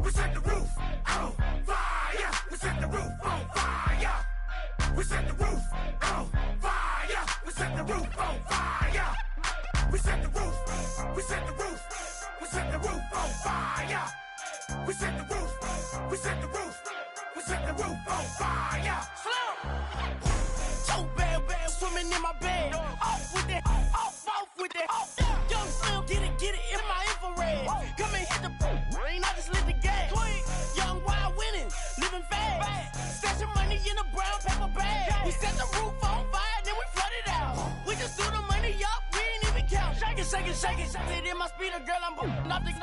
We set the roof on fire. We set the roof on fire. We set the roof on fire. We set the roof on fire. We set the roof. We set the roof. We set the roof on fire. We set the roof. We set the roof. We set the roof on fire. So bad, swimming in my bed. Off with that, off with that. Young Slim, get it in my infrared. Come and hit the rain, I just lit the gas. Young wild winning, living fast. Stashing money in a brown paper bag. We set the roof on fire, then we flood it out. We just threw the money up, we ain't even count. Shake it, shake it, shake it. It in my speeder, girl, I'm nothing,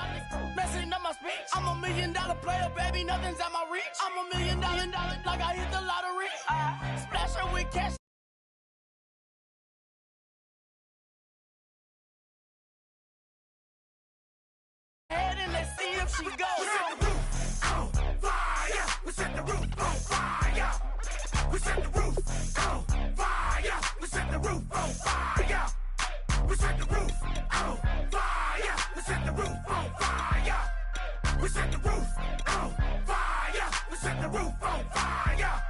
messing up my speech. I'm $1 million player, baby, nothing's out my reach. I'm $1 million, like I hit the lottery. Splash her with cash. And let's see if she goes. We set the roof on fire. We set the roof on fire. We set the roof on fire. We set the roof on fire. We set the roof on fire. We set the roof on fire. We set the roof on fire. We set the roof on fire.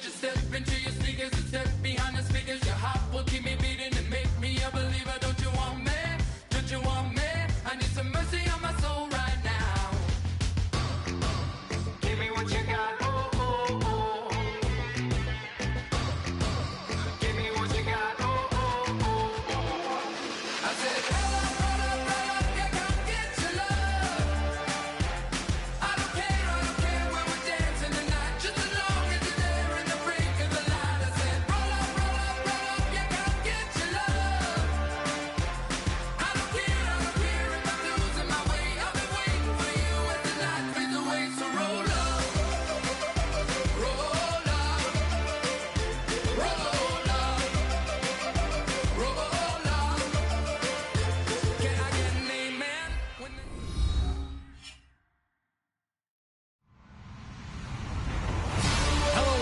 Just step into your speakers and step behind the speakers. Your heart will keep me beating and make me a believer. Don't you want me? Don't you want me? I need some mercy on my soul right now. Give me what you got. Oh, oh, oh. Give me what you got. Oh, oh, oh, oh. I said, roll up, you can't get your love. I don't care when we're dancing tonight. Just as long as you're there.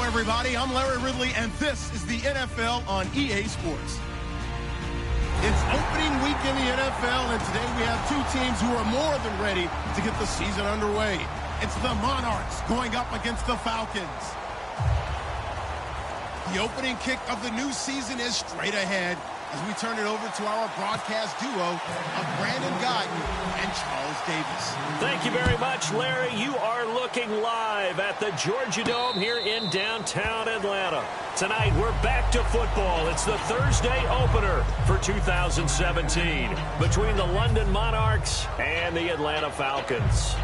Everybody, I'm Larry Ridley, and this is the NFL on EA Sports. It's opening week in the NFL, and today we have two teams who are more than ready to get the season underway. It's the Monarchs going up against the Falcons. The opening kick of the new season is straight ahead as we turn it over to our broadcast duo of Brandon Guyton and Charles Davis. Thank you very much, Larry. You are looking live at the Georgia Dome here in downtown Atlanta. Tonight, we're back to football. It's the Thursday opener for 2017 between the London Monarchs and the Atlanta Falcons.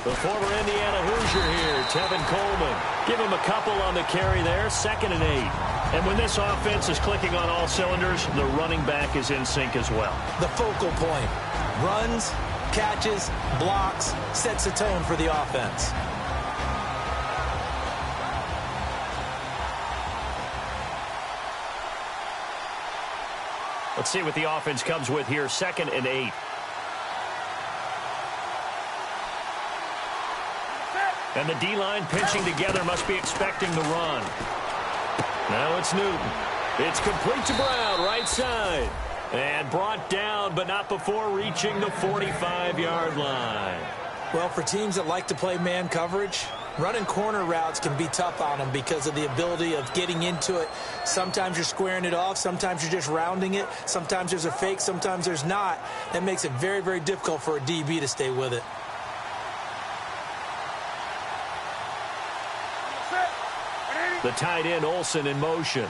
The former Indiana Hoosier here, Tevin Coleman. Give him a couple on the carry there, 2nd and 8. And when this offense is clicking on all cylinders, the running back is in sync as well. The focal point. Runs, catches, blocks, sets a tone for the offense. Let's see what the offense comes with here, 2nd and 8. And the D-line pinching together must be expecting the run. Now it's Newton. It's complete to Brown, right side. And brought down, but not before reaching the 45-yard line. Well, for teams that like to play man coverage, running corner routes can be tough on them because of the ability of getting into it. Sometimes you're squaring it off. Sometimes you're just rounding it. Sometimes there's a fake. Sometimes there's not. That makes it very, very difficult for a DB to stay with it. The tight end, Olsen, in motion.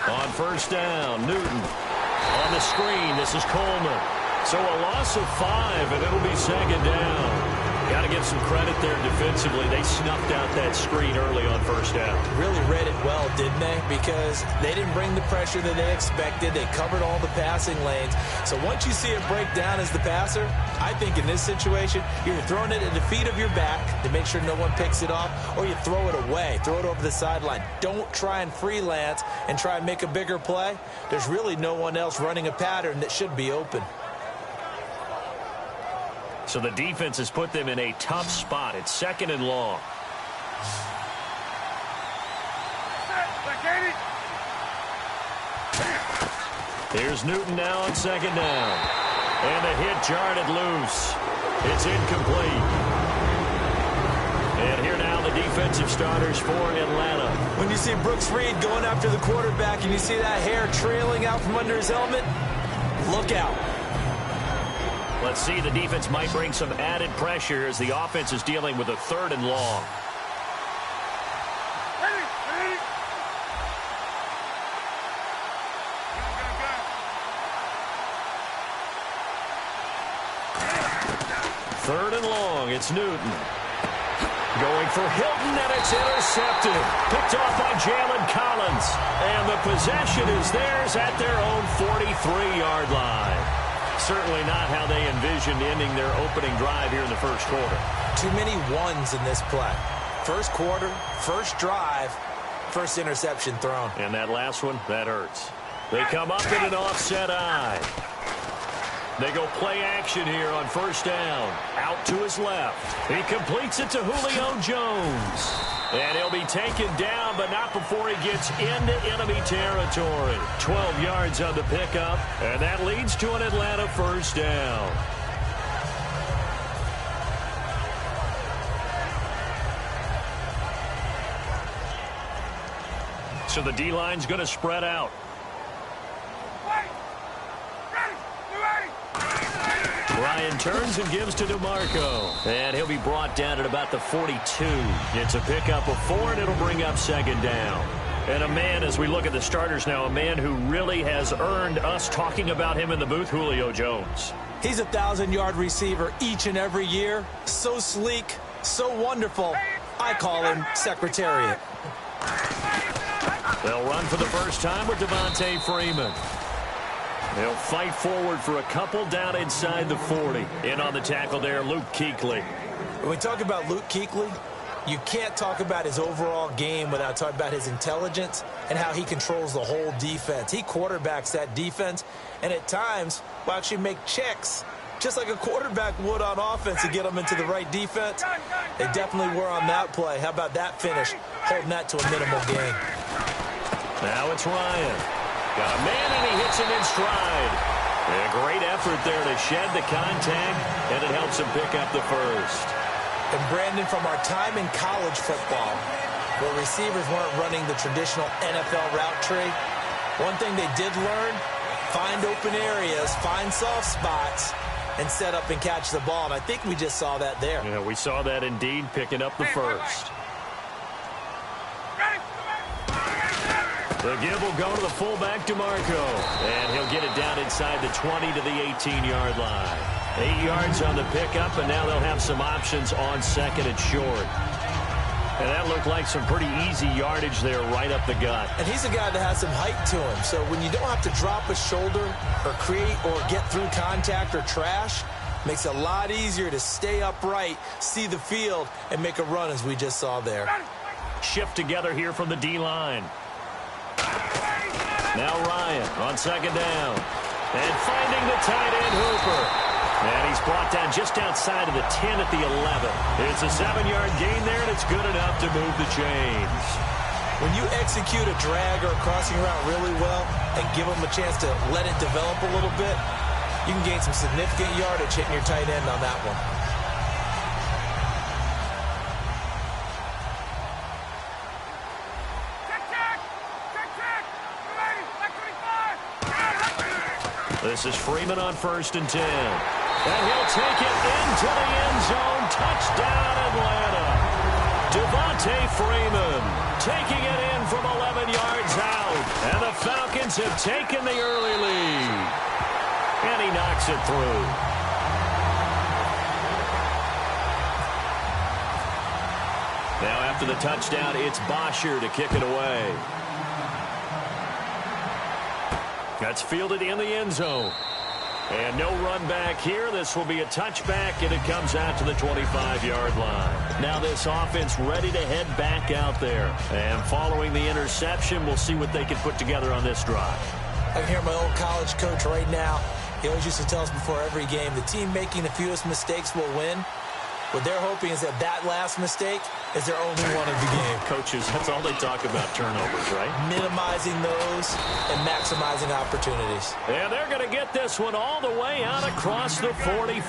On first down, Newton. On the screen, this is Coleman. So a loss of 5, and it'll be second down. Got to give some credit there defensively. They snuffed out that screen early on first down. Really read it well, didn't they? Because they didn't bring the pressure that they expected. They covered all the passing lanes. So once you see it break down as the passer, I think in this situation, you're throwing it at the feet of your back to make sure no one picks it off, or you throw it away, throw it over the sideline. Don't try and freelance and try and make a bigger play. There's really no one else running a pattern that should be open. So the defense has put them in a tough spot. It's second and long. Here's Newton now on second down. And the hit jarred it loose. It's incomplete. And here now the defensive starters for Atlanta. When you see Brooks Reed going after the quarterback and you see that hair trailing out from under his helmet, look out. Let's see, the defense might bring some added pressure as the offense is dealing with a third and long. Third and long, it's Newton. Going for Hilton, and it's intercepted. Picked off by Jalen Collins. And the possession is theirs at their own 43-yard line. Certainly not how they envisioned ending their opening drive here in the first quarter. Too many ones in this play. First quarter, first drive, first interception thrown. And that last one, that hurts. They come up in an offset eye. They go play action here on first down. Out to his left. He completes it to Julio Jones. And he'll be taken down, but not before he gets into enemy territory. 12 yards on the pickup, and that leads to an Atlanta first down. So the D-line's going to spread out. Ryan turns and gives to DeMarco. And he'll be brought down at about the 42. It's a pickup of 4, and it'll bring up second down. And a man, as we look at the starters now, a man who really has earned us talking about him in the booth, Julio Jones. He's a 1,000-yard receiver each and every year. So sleek, so wonderful. I call him Secretariat. They'll run for the first time with Devontae Freeman. They'll fight forward for a couple down inside the 40. In on the tackle there, Luke Kuechly. When we talk about Luke Kuechly, you can't talk about his overall game without talking about his intelligence and how he controls the whole defense. He quarterbacks that defense, and at times will actually make checks, just like a quarterback would on offense to get them into the right defense. They definitely were on that play. How about that finish, holding that to a minimal gain. Now it's Ryan. Got a man, and he hits him in stride. And a great effort there to shed the contact, and it helps him pick up the first. And Brandon, from our time in college football, where receivers weren't running the traditional NFL route tree, one thing they did learn, find open areas, find soft spots, and set up and catch the ball. And I think we just saw that there. Yeah, we saw that indeed, picking up the first. The give will go to the fullback, DeMarco. And he'll get it down inside the 20 to the 18-yard line. 8 yards on the pickup, and now they'll have some options on second and short. And that looked like some pretty easy yardage there right up the gut. And he's a guy that has some height to him. So when you don't have to drop a shoulder or create or get through contact or trash, makes it a lot easier to stay upright, see the field, and make a run as we just saw there. Shift together here from the D-line. Now Ryan on second down. And finding the tight end, Hooper. And he's brought down just outside of the 10 at the 11. It's a 7-yard gain there, and it's good enough to move the chains. When you execute a drag or a crossing route really well and give them a chance to let it develop a little bit, you can gain some significant yardage hitting your tight end on that one. This is Freeman on first and 10. And he'll take it into the end zone. Touchdown, Atlanta. Devontae Freeman taking it in from 11 yards out. And the Falcons have taken the early lead. And he knocks it through. Now after the touchdown, it's Bosher to kick it away. That's fielded in the end zone. And no run back here. This will be a touchback, and it comes out to the 25-yard line. Now this offense ready to head back out there. And following the interception, we'll see what they can put together on this drive. I can hear my old college coach right now. He always used to tell us before every game, the team making the fewest mistakes will win. What they're hoping is that last mistake is their only one of the game. Coaches, that's all they talk about, turnovers, right? Minimizing those and maximizing opportunities. And they're going to get this one all the way out across the 45.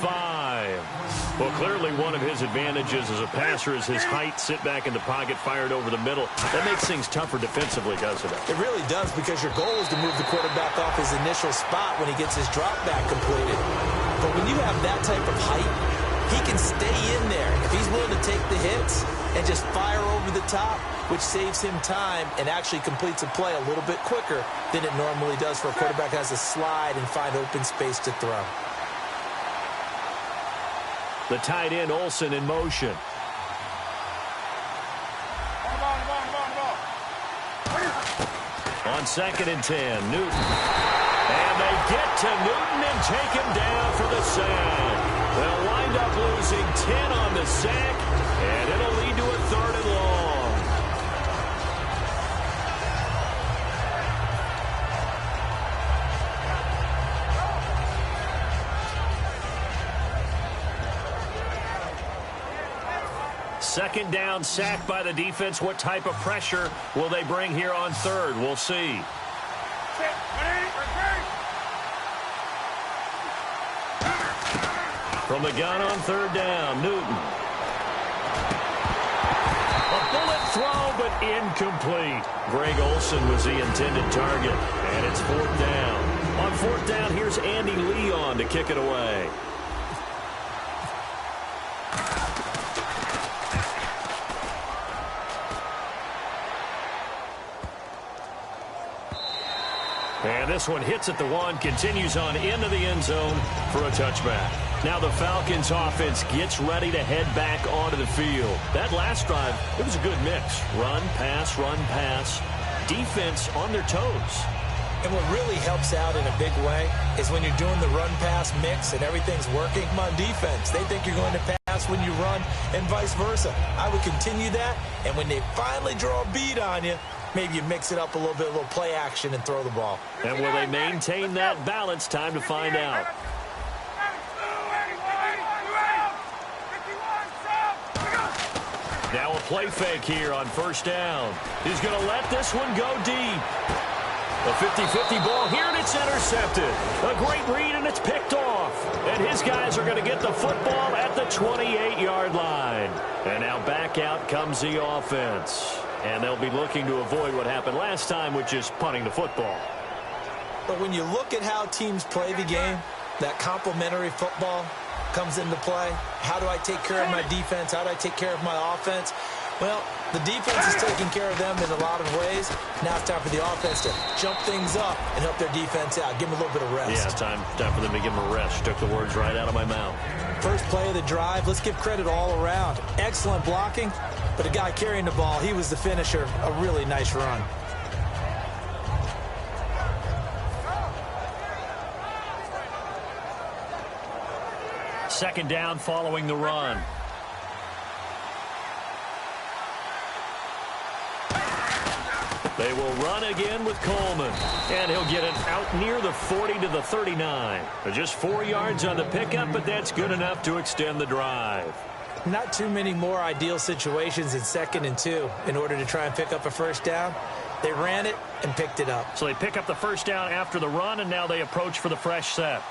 Well, clearly one of his advantages as a passer is his height. Sit back in the pocket, fired over the middle. That makes things tougher defensively, doesn't it? It really does, because your goal is to move the quarterback off his initial spot when he gets his drop back completed. But when you have that type of height, he can stay in there if he's willing to take the hits and just fire over the top, which saves him time and actually completes a play a little bit quicker than it normally does for a quarterback who has to slide and find open space to throw. The tight end, Olsen, in motion. On 2nd and 10, Newton. And they get to Newton and take him down for the sack. They'll wind up losing 10 on the sack, and it'll lead to a 3rd and long. Second down, sack by the defense. What type of pressure will they bring here on 3rd? We'll see. From the gun on 3rd down, Newton. A bullet throw, but incomplete. Greg Olsen was the intended target, and it's 4th down. On 4th down, here's Andy Leon to kick it away. And this one hits at the 1, continues on into the end zone for a touchback. Now the Falcons offense gets ready to head back onto the field. That last drive, it was a good mix. Run, pass, defense on their toes. And what really helps out in a big way is when you're doing the run-pass mix and everything's working on defense. They think you're going to pass when you run and vice versa. I would continue that, and when they finally draw a bead on you, maybe you mix it up a little bit, a little play action, and throw the ball. And will they maintain that balance? Time to find out. Now a play fake here on 1st down. He's going to let this one go deep. A 50-50 ball here, and it's intercepted. A great read, and it's picked off. And his guys are going to get the football at the 28-yard line. And now back out comes the offense. And they'll be looking to avoid what happened last time, which is punting the football. But when you look at how teams play the game, that complementary football comes into play. How do I take care of my defense? How do I take care of my offense? Well, the defense is taking care of them in a lot of ways. Now it's time for the offense to jump things up and help their defense out. Give them a little bit of rest. Yeah, time for them to give them a rest. Took the words right out of my mouth. First play of the drive, let's give credit all around. Excellent blocking, but the guy carrying the ball, he was the finisher. A really nice run. Second down following the run. They will run again with Coleman. And he'll get it out near the 40 to the 39. Just 4 yards on the pickup, but that's good enough to extend the drive. Not too many more ideal situations in 2nd and 2 in order to try and pick up a first down. They ran it and picked it up. So they pick up the first down after the run, and now they approach for the fresh set.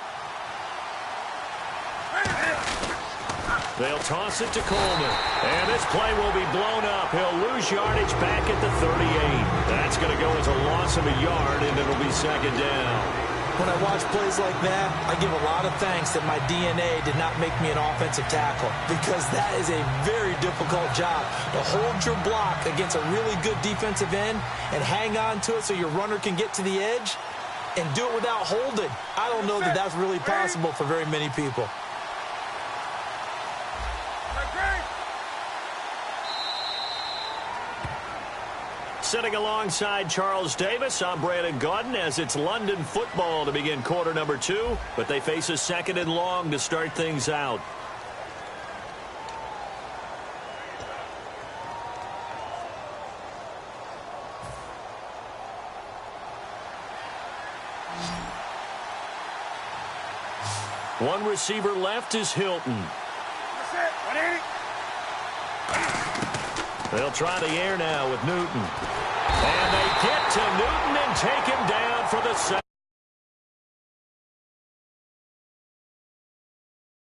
They'll toss it to Coleman. And this play will be blown up. He'll lose yardage back at the 38. That's going to go as a loss of a yard, and it'll be 2nd down. When I watch plays like that, I give a lot of thanks that my DNA did not make me an offensive tackle, because that is a very difficult job, to hold your block against a really good defensive end and hang on to it so your runner can get to the edge and do it without holding. I don't know that that's really possible for very many people. Sitting alongside Charles Davis, I'm Brandon Gaudin as it's London football to begin quarter number 2, but they face a second and long to start things out. One receiver left is Hilton. They'll try the air now with Newton. And they get to Newton and take him down for the second.